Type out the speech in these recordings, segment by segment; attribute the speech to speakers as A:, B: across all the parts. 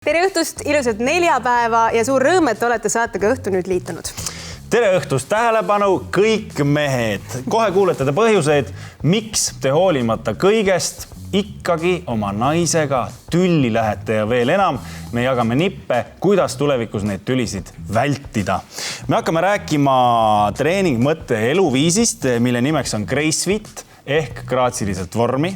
A: Tere õhtust, ilusat neljapäeva ja suur rõõm, et olete saatega Õhtu nüüd liitunud.
B: Tere õhtust, tähelepanu kõik mehed. Kohe kuulete te põhjuseid, miks te hoolimata kõigest ikkagi oma naisega tülli lähete ja veel enam. Me jagame nippe, kuidas tulevikus neid tülisid vältida. Me hakkame rääkima treeningmõtte eluviisist, mille nimeks on GraceFit ehk graatsiliselt vormi,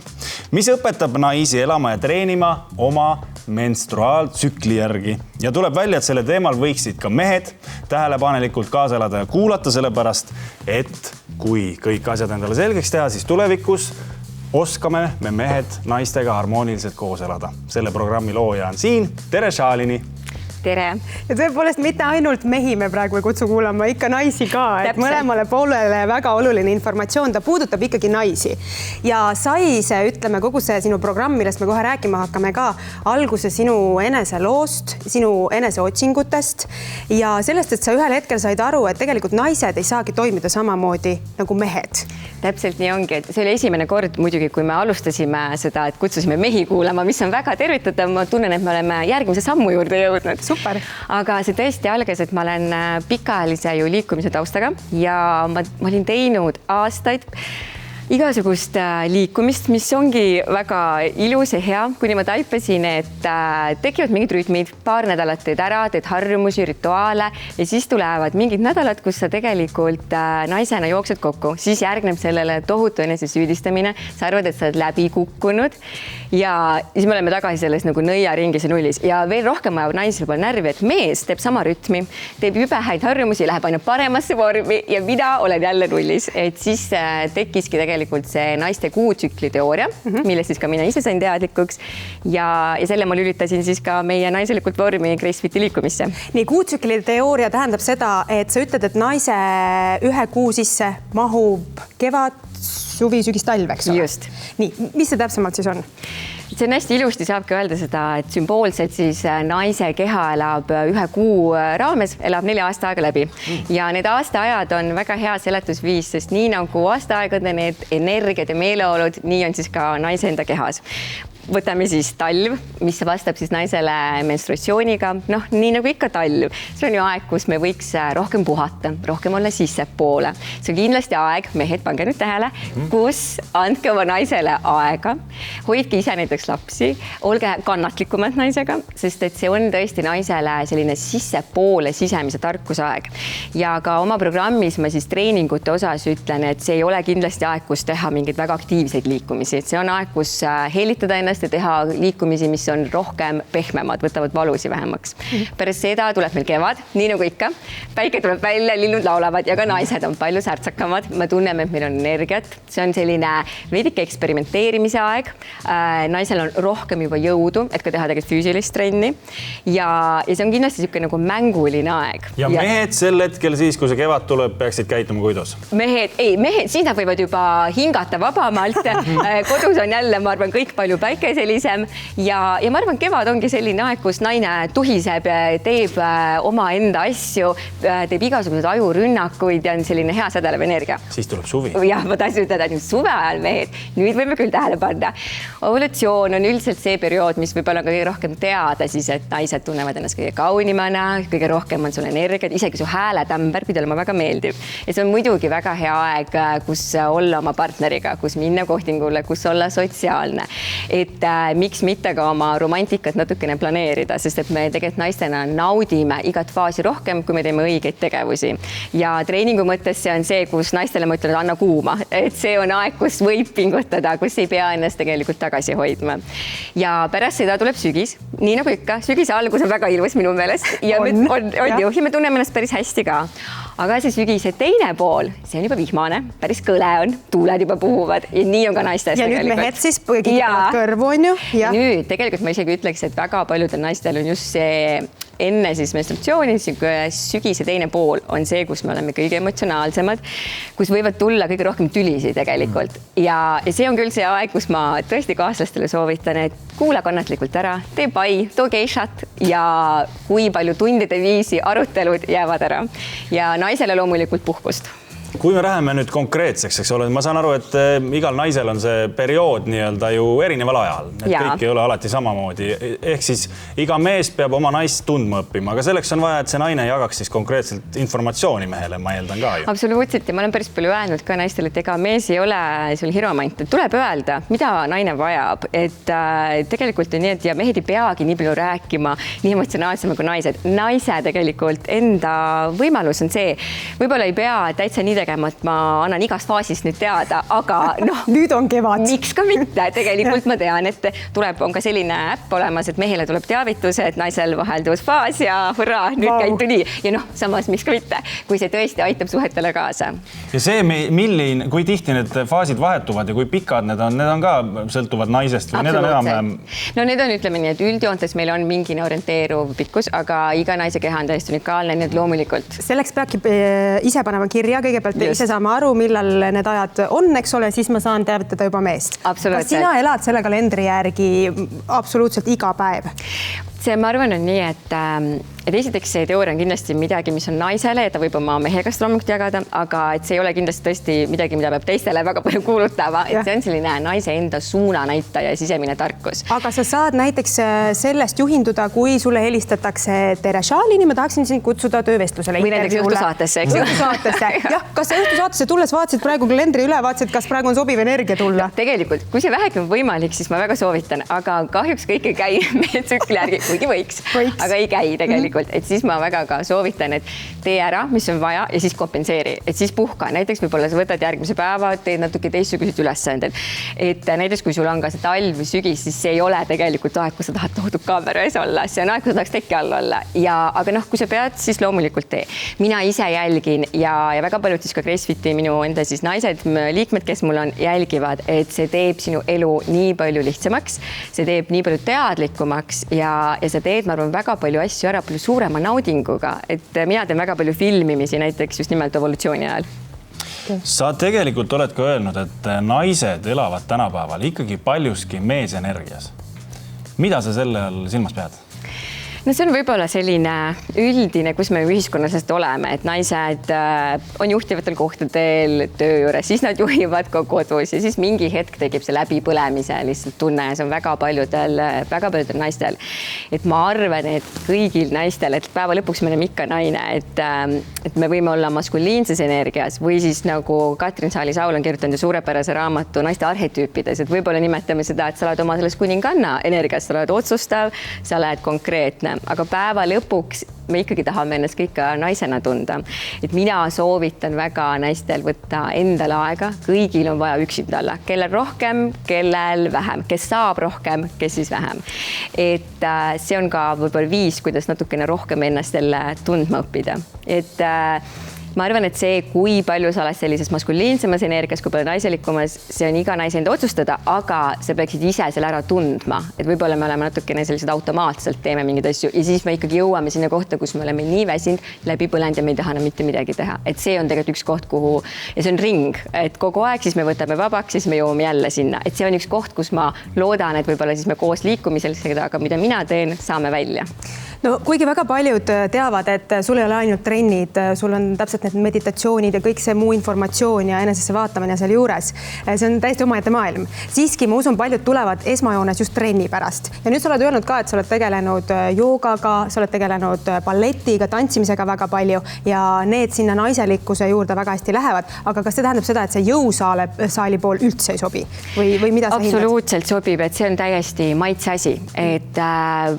B: mis õpetab naisi elama ja treenima oma menstruaaltsükli järgi. Ja tuleb välja, et selle teemal võiksid ka mehed tähelepanelikult kaasa elada ja kuulata, sellepärast, et kui kõik asjad endale selgeks teha, siis tulevikus oskame me mehed naistega harmooniliselt koos elada. Selle programmi looja on siin. Tere, Šaalini!
A: Tere! Ja tõepoolest mitte ainult mehi me praegu ei kutsu kuulama, ikka naisi ka. Et mõlemale poolele väga oluline informatsioon, ta puudutab ikkagi naisi. Ja sai see, ütleme, kogu see sinu programm, millest me kohe rääkima hakkame ka, alguse sinu enese loost, sinu enese otsingutest ja sellest, et sa ühel hetkel said aru, et tegelikult naised ei saagi toimida samamoodi nagu mehed.
C: Täpselt nii ongi, et see oli esimene kord muidugi, kui me alustasime seda, et kutsusime mehi kuulama, mis on väga tervitatav. Ma tunnen, et me oleme järgmise sammu juurde jõudnud.
A: Super.
C: Aga see tõesti algas, et ma olen pikaajalise liikumise taustaga ja ma olin teinud aastaid igasugust liikumist, mis ongi väga ilus ja hea, kuni ma taipasin, et tekivad mingid rütmid, paar nädalat teed ära, teed harjumusi, rituaale ja siis tulevad mingid nädalad, kus sa tegelikult naisena jooksed kokku. Siis järgneb sellele tohutu enese süüdistamine, sa arvad, et sa oled läbi kukkunud ja siis me oleme tagasi selles nagu nõiaringis ja nullis ja veel rohkem ajab naisel peal närvi, et mees teeb sama rütmi, teeb jube häid harjumusi, läheb aina paremasse vormi ja mina olen jälle nullis. Et siis tekkiski tegelikult see naiste kuutsükli teooria, millest siis ka mina ise sain teadlikuks ja selle ma lülitasin siis ka meie naiselikult vormi GraceFiti liikumisse.
A: Nii, kuutsükli teooria tähendab seda, et sa ütled, et naise ühe kuu sisse mahub kevad, suvi, sügis, talv, eks ole?
C: Just.
A: Nii, mis see täpsemalt siis on?
C: See on hästi ilusti, saabki öelda seda, et sümboolselt siis naise keha elab ühe kuu raames, elab 4 aastaaega läbi. Ja need aastaajad on väga hea seletusviis, sest nii nagu aastaaegade need energiad ja meeleolud, nii on siis ka naise enda kehas. Võtame siis talv, mis vastab siis naisele menstruatsiooniga. Noh, nii nagu ikka talv. See on ju aeg, kus me võiks rohkem puhata, rohkem olla sissepoole. See on kindlasti aeg, mehed, pange nüüd tähele, kus andke oma naisele aega. Hoidke ise näiteks lapsi, olge kannatlikumad naisega, sest et see on tõesti naisele selline sissepoole sisemise tarkuse aeg. Ja ka oma programmis ma siis treeningute osas ütlen, et see ei ole kindlasti aeg, kus teha mingeid väga aktiivseid liikumisi. See on aeg, kus hellitada ennast ja teha liikumisi, mis on rohkem pehmemad, võtavad valusi vähemaks. Pärast seda tuleb meil kevad, nii nagu ikka. Päike tuleb välja, linnud laulavad ja ka naised on palju särtsakamad. Me tunneme, et meil on energiat. See on selline veidike eksperimenteerimise aeg. Naisel on rohkem juba jõudu, et ka teha tegelikult füüsilist trenni. Ja see on kindlasti niisugune nagu mänguline aeg.
B: Ja mehed sel hetkel siis, kui see kevad tuleb, peaksid käituma kuidas?
C: Mehed, siis nad võivad juba hingata vabamalt. Kodus on jälle, ma arvan, kõik palju päikeselisem ja ma arvan, kevad ongi selline aeg, kus naine tuhiseb, teeb oma enda asju, teeb igasugused ajurünnakuid ja on selline hea sädelev energia.
B: Siis tuleb suvi.
C: Jah, ma tahtsin ütelda, et suve ajal mehed, nüüd võime küll tähele panna. Ovulatsioon on üldiselt see periood, mis võib-olla kõige rohkem teada, siis et naised tunnevad ennast kõige kaunimana, kõige rohkem on sul energiat, isegi su hääletämber pidi olema väga meeldiv. Ja see on muidugi väga hea aeg, kus olla oma partneriga, kus minna kohtingule, kus olla sotsiaalne. Et miks mitte ka oma romantikat natukene planeerida, sest et me tegelikult naistena naudime igat faasi rohkem, kui me teeme õigeid tegevusi. Ja treeningu mõttes see on see, kus naistele ma ütlen, et anna kuuma. Et see on aeg, kus võib pingutada, kus ei pea ennast tegelikult tagasi hoidma. Ja pärast seda tuleb sügis. Nii nagu ikka, sügise algus on väga ilus minu meelest. Ja me tunneme ennast päris hästi ka. Aga see sügise teine pool, see on juba vihmane, päris kõle on, tuuled juba puhuvad ja nii on ka naistes.
A: Ja nüüd mehed siis põgitavad kõrvu, on ju? Ja.
C: Nüüd tegelikult ma isegi ütleks, et väga paljudel naistel on just see enne siis menstruatsiooni, sügise teine pool on see, kus me oleme kõige emotsionaalsemad, kus võivad tulla kõige rohkem tülisi tegelikult. Ja see on küll see aeg, kus ma tõesti kaaslastele soovitan, et kuula kannatlikult ära, tee pai, too geishat ja kui palju tundide viisi arutelud jäävad ära. Ja naisele loomulikult puhkust.
B: kui me läheme nüüd konkreetseks, eks ole, ma saan aru, et igal naisel on see periood nii-öelda ju erineval ajal. Kõik ei ole alati samamoodi. Ehk siis iga mees peab oma naist tundma õppima, aga selleks on vaja, et see naine jagaks siis konkreetselt informatsiooni mehele, ma eeldan ka ju.
C: Absoluutselt ja ma olen päris palju öelnud ka naistele, et ega mees ei ole sul hiromant. Tuleb öelda, mida naine vajab. Et tegelikult on nii, et ja mehed ei peagi nii palju rääkima, nii emotsionaalsema kui naised. Naise tegelikult enda võimalus on see, võib-olla ei pea täitsa nii tegema, et ma annan igast faasist nüüd teada, aga noh,
A: nüüd on kevad.
C: Miks ka mitte? Tegelikult ma tean, et on ka selline äpp olemas, et mehele tuleb teavitus, et naisel vaheldus faas ja hurraa, nüüd käitu nii. Ja noh, samas miks ka mitte, kui see tõesti aitab suhetele kaasa.
B: Ja see, kui tihti need faasid vahetuvad ja kui pikad need on ka sõltuvad naisest või need on enam...
C: No need on, ütleme nii, et üldjoontes meil on mingine orienteeruv pikkus, aga iga naise keha on täiesti unikaalne, nii et loomulikult.
A: Selleks peabki ise panema kirja, kõigepealt ise saame aru, millal need ajad on, eks ole, siis ma saan teavitada juba meest. Kas sina elad selle kalendri järgi absoluutselt iga päev?
C: See, ma arvan, on nii, et esiteks see teooria on kindlasti midagi, mis on naisele ja ta võib oma mehega loomulikult jagada, aga et see ei ole kindlasti tõesti midagi, mida peab teistele väga palju kuulutama, et see on selline naise enda suunanäitaja ja sisemine tarkus.
A: Aga sa saad näiteks sellest juhinduda, kui sulle helistatakse tere Šaalini, ma tahaksin sind kutsuda töövestlusele.
C: Või näiteks õhtusaatesse, eks ju?
A: Õhtusaatesse. Jah, kas sa õhtusaatesse tulles vaatasid praegu kalendri üle, vaatasid, kas praegu on sobiv energia tulla?
C: Tegelikult, kui see vähegi on võimalik, siis ma väga soovitan, aga kahjuks kõik ei käi meie tsükli järgi, kuigi võiks, aga ei käi tegelikult, et siis ma väga ka soovitan, et tee ära, mis on vaja ja siis kompenseeri, et siis puhka. Näiteks võib-olla sa võtad järgmise päeva, teed natuke teistsugused ülesanded. Et näiteks kui sul on ka see talv või sügis, siis see ei ole tegelikult aeg, kui sa tahad tohutult kaamera ees olla, see on aeg, kui sa tahaks teki all olla. Aga noh, kui sa pead, siis loomulikult tee. Mina ise jälgin ja väga paljud siis ka CrossFiti minu enda siis naised, liikmed, kes mul on, jälgivad, et see teeb sinu elu nii palju lihtsamaks, see teeb nii palju teadlikumaks ja sa teed, ma arvan, väga palju asju ära palju suurema naudinguga, et mina teen väga palju filmimisi näiteks just nimelt evolutsiooni ajal.
B: Sa tegelikult oled ka öelnud, et naised elavad tänapäeval ikkagi paljuski meesenergias. Mida sa selle all silmas pead?
C: No see on võib-olla selline üldine, kus me ühiskonnas oleme, et naised on juhtivatel kohtadel töö juures, siis nad juhivad ka kodus ja siis mingi hetk tekib see läbipõlemise lihtsalt tunne ja see on väga paljudel naistel. Et ma arvan, et kõigil naistel, et päeva lõpuks me oleme ikka naine, et me võime olla maskuliinses energias või siis nagu Katrin Saali-Saul on kirjutanud suurepärase raamatu naiste arhetüüpides, et võib-olla nimetame seda, et sa oled oma selles kuninganna energias, sa oled otsustav, sa oled konkreetne. Aga päeva lõpuks me ikkagi tahame ennast kõik naisena tunda. Et mina soovitan väga naistel võtta endale aega, kõigil on vaja üksinda olla, kellel rohkem, kellel vähem, kes saab rohkem, kes siis vähem. Et see on ka võib-olla viis, kuidas natukene rohkem ennast jälle tundma õppida. Et ma arvan, et see, kui palju sa oled sellises maskuliinsemas energias, kui palju naiselikumas, see on iga naise enda otsustada, aga sa peaksid ise selle ära tundma. Et võib-olla me oleme natukene sellised automaatselt teeme mingeid asju ja siis me ikkagi jõuame sinna kohta, kus me oleme nii väsinud, läbi põlenud ja me ei taha mitte midagi teha. Et see on tegelikult üks koht, kuhu, ja see on ring, et kogu aeg siis me võtame vabaks, siis me jõuame jälle sinna. Et see on üks koht, kus ma loodan, et võib-olla siis me koos liikumisel, aga mida mina teen, saame välja.
A: No kuigi väga paljud teavad, et sul ei ole ainult trennid, sul on täpselt need meditatsioonid ja kõik see muu informatsioon ja enesesse vaatamine seal juures. See on täiesti omaette maailm. Siiski ma usun, paljud tulevad esmajoones just trenni pärast. Ja nüüd sa oled öelnud ka, et sa oled tegelenud joogaga, sa oled tegelenud balletiga, tantsimisega väga palju ja need sinna naiselikkuse juurde väga hästi lähevad. Aga kas see tähendab seda, et see jõusaali pool üldse ei sobi? Või mida sa hindad?
C: Absoluutselt sobib, et see on täiesti maitse asi. Et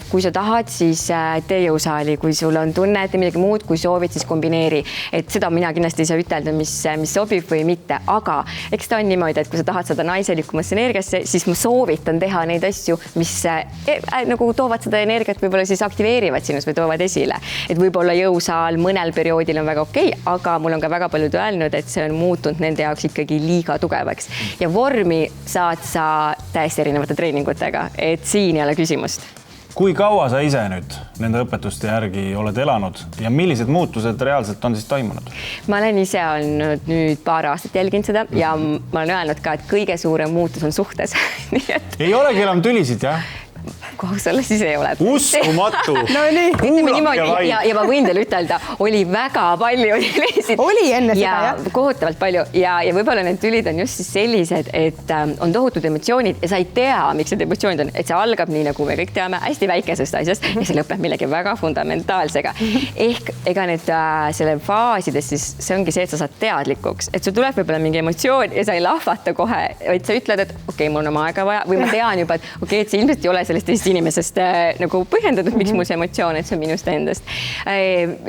C: kui sa tahad, siis tee jõusaali, kui sul on tunne, et midagi muud, kui soovid, siis kombineeri. Et seda mina kindlasti ei saa ütelda, mis sobib või mitte. Aga eks ta on niimoodi, et kui sa tahad seda naiselikumasse energiasse, siis ma soovitan teha neid asju, mis nagu toovad seda energiat, võib-olla siis aktiveerivad sinus või toovad esile. Et võib-olla jõusaal mõnel perioodil on väga okei, aga mul on ka väga paljud öelnud, et see on muutunud nende jaoks ikkagi liiga tugevaks. Ja vormi saad sa täiesti erinevate treeningutega, et siin ei ole küsimust.
B: Kui kaua sa ise nüüd nende õpetuste järgi oled elanud ja millised muutused reaalselt on siis toimunud?
C: Ma olen ise olnud nüüd paar aastat jälginud seda ja ma olen öelnud ka, et kõige suurem muutus on suhtes.
B: Ei olegi enam tülisid, jah?
C: kui aus olla, siis ei ole.
B: Uskumatu.
A: No nii.
C: Ütleme niimoodi ja ma võin teile ütelda, oli väga palju tülisid.
A: Oli enne seda,
C: jah? Kohutavalt palju ja võib-olla need tülid on just siis sellised, et on tohutud emotsioonid ja sa ei tea, miks need emotsioonid on, et see algab nii, nagu me kõik teame, hästi väikesest asjast ja see lõpeb millegi väga fundamentaalsega. Ehk ega need selle faasides siis see ongi see, et sa saad teadlikuks, et sul tuleb võib-olla mingi emotsioon ja sa ei lahvata kohe, vaid sa ütled, et okei, mul on oma aega vaja või ma tean juba, et okei, et see ilmselt ei ole sellest teisest inimesest nagu põhjendatud, miks mul see emotsioon, et see on minust endast.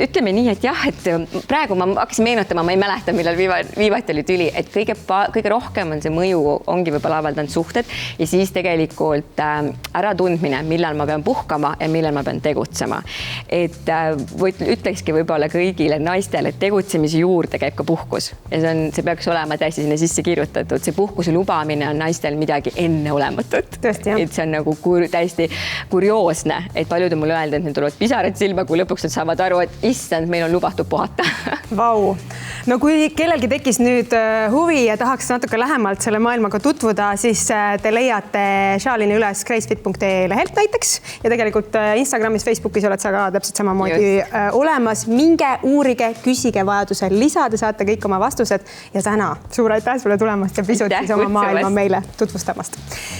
C: Ütleme nii, et jah, et praegu ma hakkasin meenutama, ma ei mäleta, millal viivati oli tüli, et kõige rohkem on see mõju, ongi võib-olla avaldanud suhted ja siis tegelikult äratundmine, millal ma pean puhkama ja millal ma pean tegutsema. Et ütlekski võib-olla kõigile naistele, et tegutsemise juurde käib ka puhkus ja see peaks olema täiesti sinna sisse kirjutatud. See puhkuse lubamine on naistel midagi enneolematut.
A: Tõesti, jah.
C: Et see on nagu täiesti kurioosne, et paljud on mulle öelnud, et neil tulevad pisarad silma, kui lõpuks nad saavad aru, et issand, meil on lubatud puhata.
A: Vau. No kui kellelgi tekkis nüüd huvi ja tahaks natuke lähemalt selle maailmaga tutvuda, siis te leiate Shalini üles gracefit.ee lehelt näiteks ja tegelikult Instagramis, Facebookis oled sa ka täpselt samamoodi olemas. Minge, uurige, küsige vajadusel lisa, te saate kõik oma vastused ja täna suur aitäh sulle tulemast ja pisut siis oma maailma meile tutvustamast.